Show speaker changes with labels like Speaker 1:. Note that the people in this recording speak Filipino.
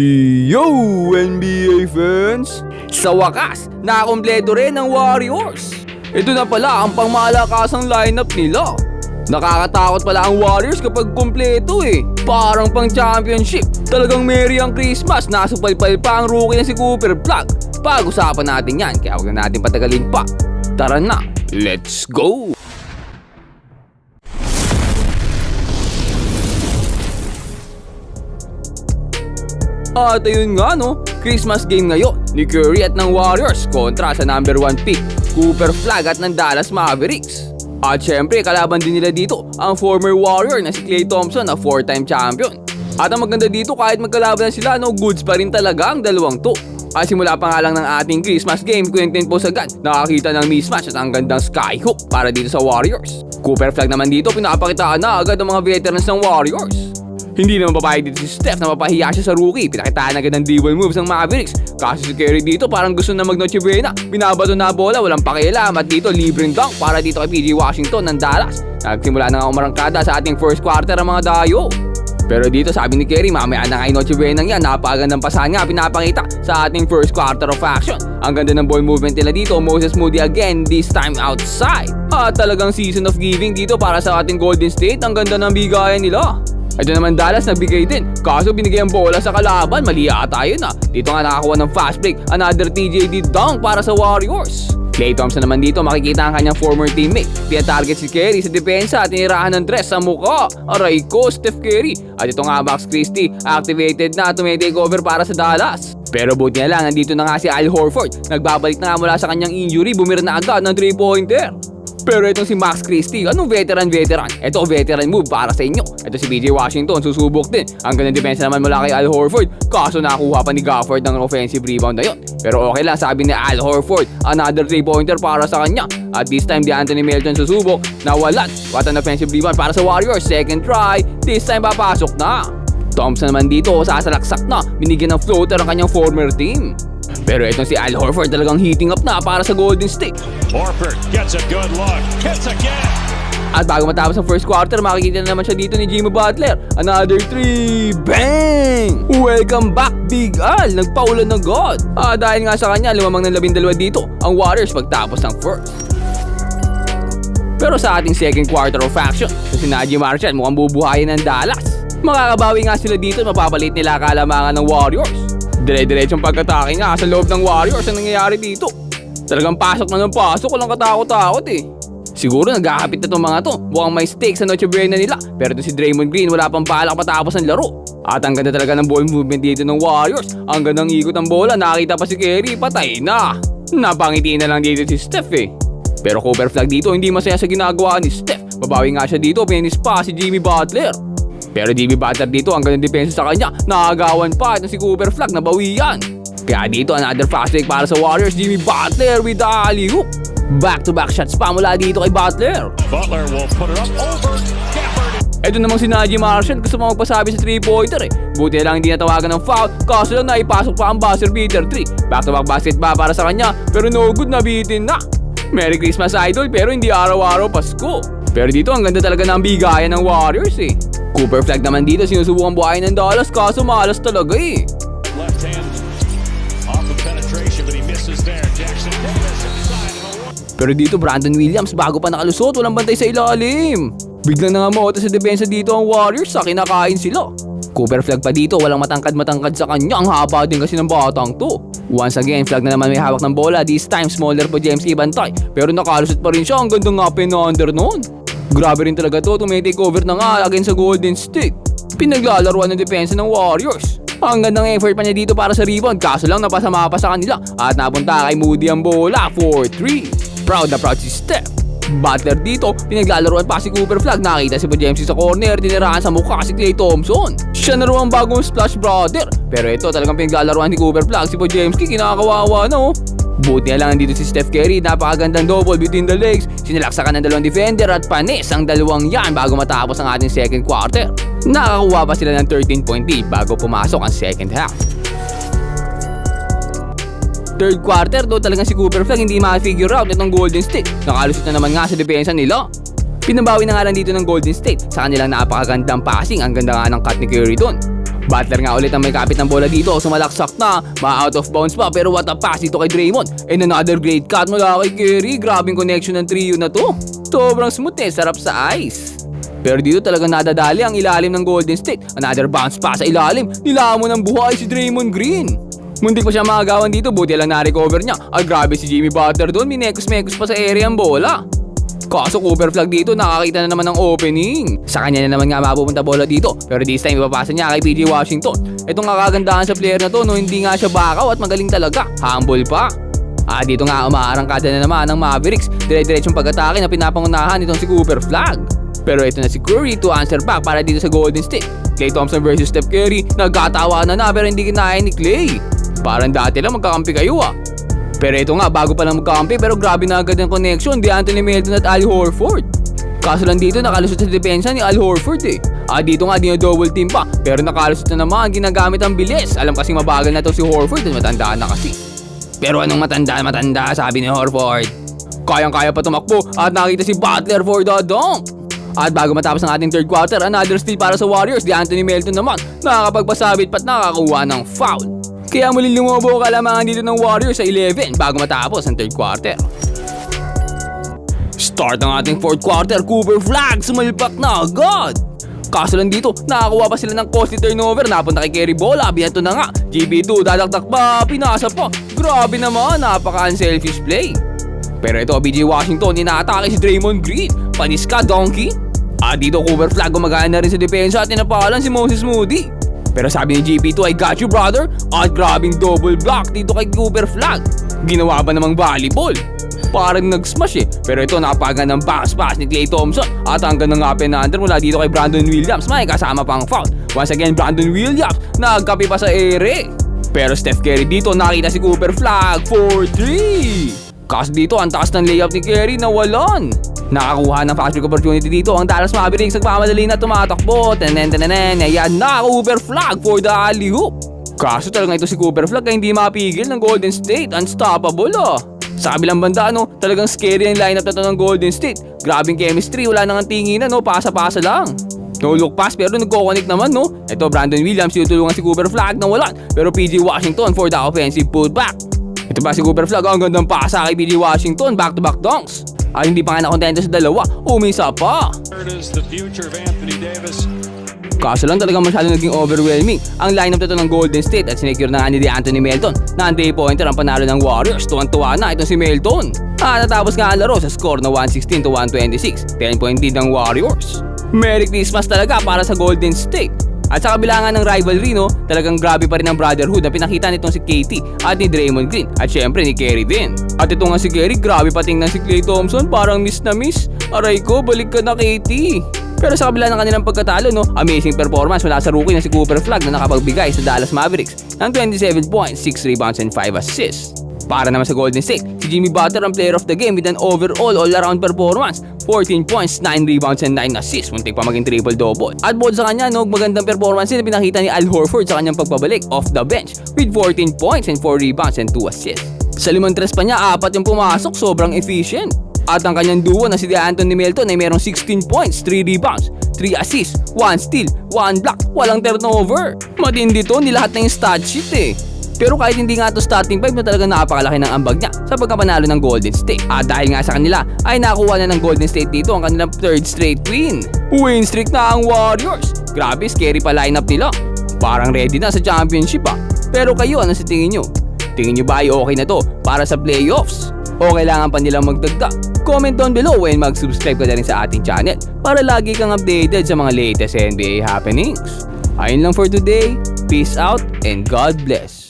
Speaker 1: Yo, NBA fans! Sa wakas, nakakompleto rin ang Warriors. Ito na pala ang pangmalakasang lineup nila. Nakakatakot pala ang Warriors kapag kumpleto eh. Parang pang championship. Talagang merry ang Christmas. Nasupalpal pa ang rookie na si Cooper Flag. Pag-usapan natin yan, kaya huwag na natin patagalin pa. Tara na, let's go! At ayun nga no, Christmas game ngayon ni Curry at ng Warriors kontra sa number 1 pick, Cooper Flag at ng Dallas Mavericks. At syempre kalaban din nila dito ang former Warrior na si Klay Thompson na 4-time champion. At ang maganda dito kahit magkalaban na sila no, goods pa rin talaga ang dalawang to. At simula pa nga lang ng ating Christmas game, Quentin po agad nakakita ng mismatch at ang gandang skyhook para dito sa Warriors. Cooper Flag naman dito pinapakitaan na agad ng mga veterans ng Warriors. Hindi naman papayag dito si Steph na mapahiya siya sa rookie. Pinakitaan agad ng dribble moves ng Mavericks. Kaso si Curry dito parang gusto na mag-Noche Buena. Binabato na bola, walang pakialam. At dito libreng dunk para dito kay PJ Washington ng Dallas. Nagsimula na nga umarangkada sa ating first quarter ang mga dayo. Pero dito sabi ni Curry, mamaya na kay Noche Buena yan. Napakagandang pasahan nga pinapakita sa ating first quarter of action. Ang ganda ng ball movement nila dito. Moses Moody again, this time outside. At talagang season of giving dito para sa ating Golden State. Ang ganda ng bigayan nila. Ito naman Dallas nagbigay din, kaso binigay ang bola sa kalaban, mali ata yun ah. Dito nga nakakuha ng fast break, another TJD dunk para sa Warriors. Klay Thompson naman dito makikita ang kanyang former teammate. Pina-target si Curry sa depensa at tinirahan ng dress sa mukha. Aray ko, Steph Curry. At ito nga Max Christie, activated na tumay-take over para sa Dallas. Pero buti na lang, nandito na nga si Al Horford. Nagbabalik na nga mula sa kanyang injury, bumira na agad ng 3-pointer. Pero itong si Max Christie, anong veteran? Ito veteran move para sa inyo. Ito si PJ Washington, susubok din. Ang gandang depensa naman mula kay Al Horford. Kaso nakuha pa ni Gafford ng offensive rebound na yun. Pero okay lang, sabi ni Al Horford, another 3-pointer para sa kanya. At this time, di Anthony Melton susubok. Nawalan. What an offensive rebound para sa Warriors. Second try, this time papasok na. Thompson naman dito, sasalaksak na. Binigyan ng floater ang kanyang former team. Pero itong si Al Horford talagang heating up na para sa Golden State.
Speaker 2: Horford gets a good look, hits again.
Speaker 1: At bago matapos ang first quarter, makikita na naman siya dito ni Jimmy Butler. Another 3, bang! Welcome back, Big Al! Nagpaulan ng God. Dahil nga sa kanya, lumamang ng 12 dito ang Warriors pagtapos ng first. Pero sa ating second quarter of action, si Naji Marshall mukhang bubuhayin ng Dallas. Makakabawi nga sila dito at mapapalit nila kalamangan ng Warriors. Dire-diretsong pagkatake nga sa loob ng Warriors ang nangyayari dito. Talagang pasok na ng pasok, walang katakot-takot eh. Siguro nagkakapit na itong mga to. Mukhang may stake sa Noche Buena nila. Pero ito si Draymond Green wala pang balak patapos ng laro. At ang ganda talaga ng ball movement dito ng Warriors. Ang gandang ikot ng bola, nakita pa si Curry, patay na. Napangiti na lang dito si Steph eh. Pero Cooper Flag dito hindi masaya sa ginagawa ni Steph. Babawi nga siya dito, pinis pa si Jimmy Butler. Pero Jimmy Butler dito, ang gandang depensa sa kanya. Nakagawan pa ito si Cooper Flag, nabawian. Kaya dito, another fast break para sa Warriors. Jimmy Butler with the alley-oop. Back-to-back shots pa mula dito kay Butler.
Speaker 2: Butler will put it up over Gafford.
Speaker 1: Ito namang si Naji Marshall, gusto mo magpasabi sa 3-pointer eh. Buti lang hindi natawagan ng foul, kaso lang naipasok pa ang buzzer beater 3. Back-to-back basket ba para sa kanya, pero no good, nabitin na. Merry Christmas Idol, pero hindi araw-araw Pasko. Pero dito, ang ganda talaga ng bigayan ng Warriors eh. Cooper Flag naman dito, sinusubukan buhayin ng Dallas, kaso malas talaga eh.
Speaker 2: Left hand off the penetration, but he misses there. Jackson Davis inside of the one.
Speaker 1: Pero dito, Brandon Williams, bago pa nakalusot, walang bantay sa ilalim. Biglang na nga mauta sa depensa dito ang Warriors, sa kinakain sila. Cooper Flag pa dito, walang matangkad sa kanya, ang haba din kasi ng batang to. Once again, Flag na naman may hawak ng bola, this time smaller pa James Ibantay. Pero nakalusot pa rin siya, ang gandang nga under noon. Grabe rin talaga to, tumay-take over na nga against sa Golden State. Pinaglalaruan ng depensa ng Warriors. Ang gandang effort pa niya dito para sa rebound, kaso lang napasama pa sa kanila. At napunta kay Moody ang bola, 4-3. Proud na proud si Steph. Butler dito, pinaglalaruan pa si Cooper Flag. Nakita si Jamie sa corner, tinirahan sa mukha si Klay Thompson. Siya na rin ang bagong splash brother. Pero ito talagang pinaglalaruan ni Cooper Flag. Si James kinakawawa na oh. Buti na lang nandito si Steph Curry, napakagandang double between the legs. Sinilaksakan ng dalawang defender at panis ang dalawang yan bago matapos ang ating second quarter. Nakakuha pa sila ng 13-point lead bago pumasok ang second half. Third quarter, do talagang si Cooper Flag hindi ma-figure out itong Golden State. Nakalusot na naman nga sa depensa nila. Pinabawi na nga lang dito ng Golden State sa kanilang napakagandang passing. Ang ganda nga ng cut ni Curry doon. Butler nga ulit ang may kapit ng bola dito, sumalaksak na, ma-out of bounds pa, pero what a pass dito kay Draymond. And another great cut mula kay Curry, grabing connection ng trio na to. Sobrang smooth sarap sa ice. Pero dito talagang nadadali ang ilalim ng Golden State. Another bounce pa sa ilalim, nilamon ng buhay si Draymond Green. Muntik pa siya makagawan dito, buti lang na-recover niya. Ay grabe si Jimmy Butler doon, minekos-mekos pa sa area ang bola. Kaso Cooper Flag dito, nakakita na naman ng opening. Sa kanya na naman nga mapupunta bola dito, pero this time ipapasa niya kay PJ Washington. Itong kakagandahan sa player na to, no, hindi nga siya bakaw at magaling talaga, humble pa. Dito nga umaarangkada na naman ng Mavericks, dire-diretsong pag-atake na pinapangunahan nitong si Cooper Flag. Pero ito na si Curry to answer back para dito sa Golden State. Klay Thompson versus Steph Curry, nagkatawanan na pero hindi kinaya ni Klay. Parang dati lang magkakampi kayo Pero ito nga, bago pa lang magkakampi pero grabe na agad ang connection di Anthony Melton at Al Horford. Kaso lang dito nakalusot sa depensa ni Al Horford dito nga double team pa pero nakalusot na naman, ginagamit ang bilis. Alam kasing mabagal na to si Horford at matanda na kasi. Pero anong matanda sabi ni Horford. Kayang-kaya pa tumakbo at nakita si Butler for the dunk. At bago matapos ang ating third quarter, another steal para sa Warriors. Di Anthony Melton naman nakakapagpasabit pat nakakuha ng foul. Kaya muling lumobo ang kalamangan dito ng Warriors sa 11 bago matapos ang third quarter. Start ng ating fourth quarter, Cooper Flag sumalpak na agad. Kaso lang dito, nakakuha pa sila ng costly turnover. Napunta kay Kerry bola, biyato na nga. GB2, dadaktak pa, pinasa pa. Grabe naman, napaka-unselfish play. Pero ito, PJ Washington, inaatake si Draymond Green. Panis ka, donkey. Dito Cooper Flag gumagana na rin sa depensa at tinapalan si Moses Moody. Pero sabi ni GP2, I got you brother. At grabing double block dito kay Cooper Flag. Ginawa ba namang volleyball? Parang nag-smash Pero ito napagan ng bounce pass ni Klay Thompson. At hanggang ng up-and-under mula dito kay Brandon Williams. May kasama pang foul. Once again Brandon Williams nagkapi pa sa ere. Pero Steph Curry dito nakita si Cooper Flag for 3. Kaso dito ang taas ng layup ni Curry nawalan. Nakakuha ng fast break opportunity dito ang Dallas Mavericks, nagmamadali na tumatakbo. Ayan na Cooper Flag for the alley-oop. Kaso talaga ito si Cooper Flag ay hindi mapigil ng Golden State. Unstoppable Sa kabilang banda talagang scary ang lineup na to ng Golden State. Grabing chemistry, wala nang tinginan pasa-pasa lang. No look pass pero nagko-connect naman Ito Brandon Williams, tinutulungan si Cooper Flag na walan. Pero PJ Washington for the offensive putback. Ito ba si Cooper Flag, ang gandang pasa kay PJ Washington, back-to-back dunks. Hindi pa nga nakontento sa dalawa, umisa pa. Kaso lang talagang masyado naging overwhelming ang lineup na ito ng Golden State at sinecure na nga ni Anthony Melton na ang 3-pointer ang panalo ng Warriors. Tuwan-tuwa na itong si Melton. Natapos nga ang laro sa score na 116-126, 10-point lead ng Warriors. Merry Christmas talaga para sa Golden State. At sa kabilangan ng rivalry talagang grabe pa rin ang brotherhood na pinakita nitong si KT at ni Draymond Green at syempre ni Kerry din. At ito nga si Kerry, grabe pa tingnan si Klay Thompson, parang miss na miss. Aray ko, balik ka na KT. Pero sa kabila ng kanilang pagkatalo amazing performance mula sa rookie na si Cooper Flag na nakapagbigay sa Dallas Mavericks ng 27 points, 6 rebounds and 5 assists. Para naman sa Golden State, si Jimmy Butler ang player of the game with an overall all-around performance. 14 points, 9 rebounds, and 9 assists. Muntik pa maging triple-double. At bukod sa kanya, magandang performance din na pinakita ni Al Horford sa kanyang pagbabalik off the bench with 14 points and 4 rebounds and 2 assists. Sa 5 tres pa niya, 4 yung pumasok, sobrang efficient. At ang kanyang duo na si Anthony Melton ay merong 16 points, 3 rebounds, 3 assists, 1 steal, 1 block, walang turnover. Matindi to, nilahat na yung stat sheet Pero kahit hindi nga ito starting 5 na talagang napakalaki ng ambag niya sa pagkapanalo ng Golden State. At dahil nga sa kanila ay nakuha na ng Golden State dito ang kanilang 3rd straight win. Win streak na ang Warriors. Grabe, scary pa lineup nila. Parang ready na sa championship Pero kayo, ano sa tingin nyo? Tingin nyo ba ay okay na to para sa playoffs? O kailangan pa nilang magdagdag? Comment down below and mag-subscribe ka na rin sa ating channel para lagi kang updated sa mga latest NBA happenings. Ayun lang for today. Peace out and God bless.